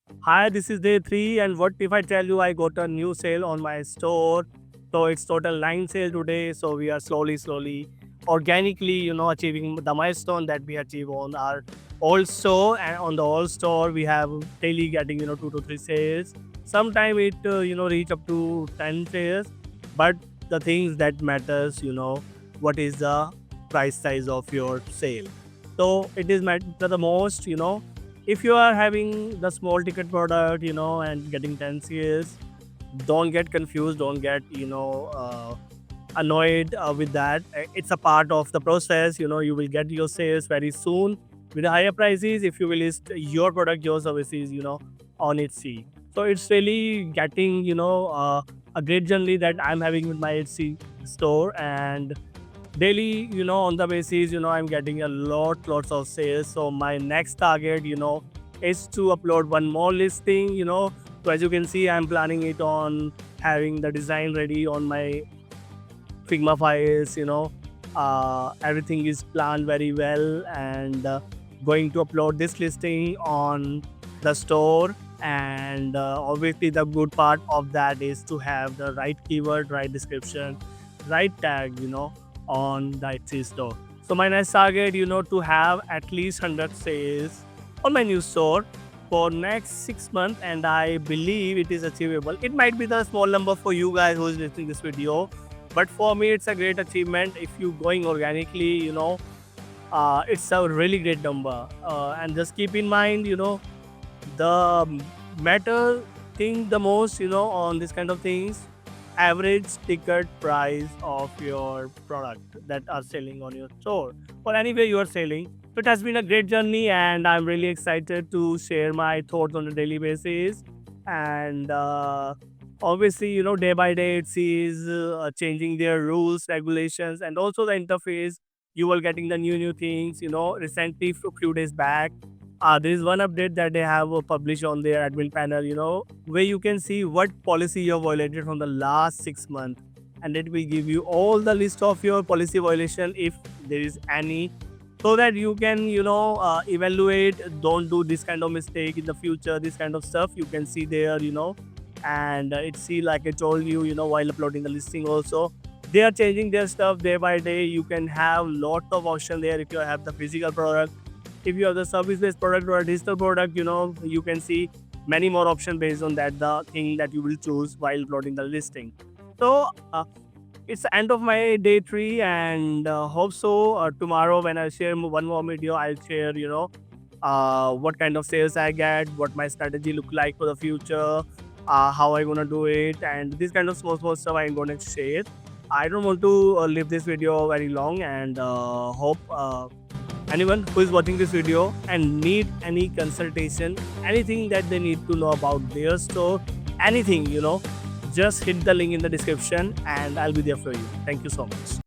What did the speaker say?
Hi, this is day 3, and what if I tell you I got a new sale on my store? So it's total 9 sale today. So we are slowly, organically, achieving the milestone that we achieve on our old store. And on the old store, we have daily getting 2 to 3 sales. Sometime it reach up to 10 sales, but the things that matters, what is the price size of your sale. So it is matter the most, if you are having the small ticket product and getting 10 cs, don't get confused, don't get annoyed with that. It's a part of the process. You will get your sales very soon with higher prices if you will list your product, your services on Etsy. So it's really getting a great journey that I'm having with my Etsy store. And daily on the basis I'm getting a lots of sales. So my next target is to upload one more listing. So as you can see, I'm planning it on having the design ready on my Figma files. Everything is planned very well, and going to upload this listing on the store. And obviously the good part of that is to have the right keyword, right description, right tag on the Etsy store. So my next target to have at least 100 sales on my new store for next 6 months, and I believe it is achievable. It might be the small number for you guys who is listening this video, but for me it's a great achievement. If you going organically, it's a really great number. And just keep in mind, the matter thing the most on this kind of things, average ticket price of your product that are selling on your store or anywhere you are selling. So it has been a great journey, and I'm really excited to share my thoughts on a daily basis. And obviously, day by day it is changing their rules, regulations, and also the interface. You are getting the new things. Recently, a few days back, there is one update that they have published on their admin panel, where you can see what policy you have violated from the last 6 months, and it will give you all the list of your policy violation if there is any, so that you can evaluate, don't do this kind of mistake in the future. This kind of stuff you can see there. And it's see, like I told you, while uploading the listing also, they are changing their stuff day by day. You can have lots of option there if you have the physical product. If you have the service based product or a digital product, you can see many more options based on that, the thing that you will choose while uploading the listing. So it's the end of my day 3, and hope so tomorrow when I share one more video, I'll share what kind of sales I get, what my strategy look like for the future, how I gonna do it, and this kind of small stuff I'm gonna share. I don't want to leave this video very long, and hope anyone who is watching this video and need any consultation, anything that they need to know about their store, anything, just hit the link in the description and I'll be there for you. Thank you so much.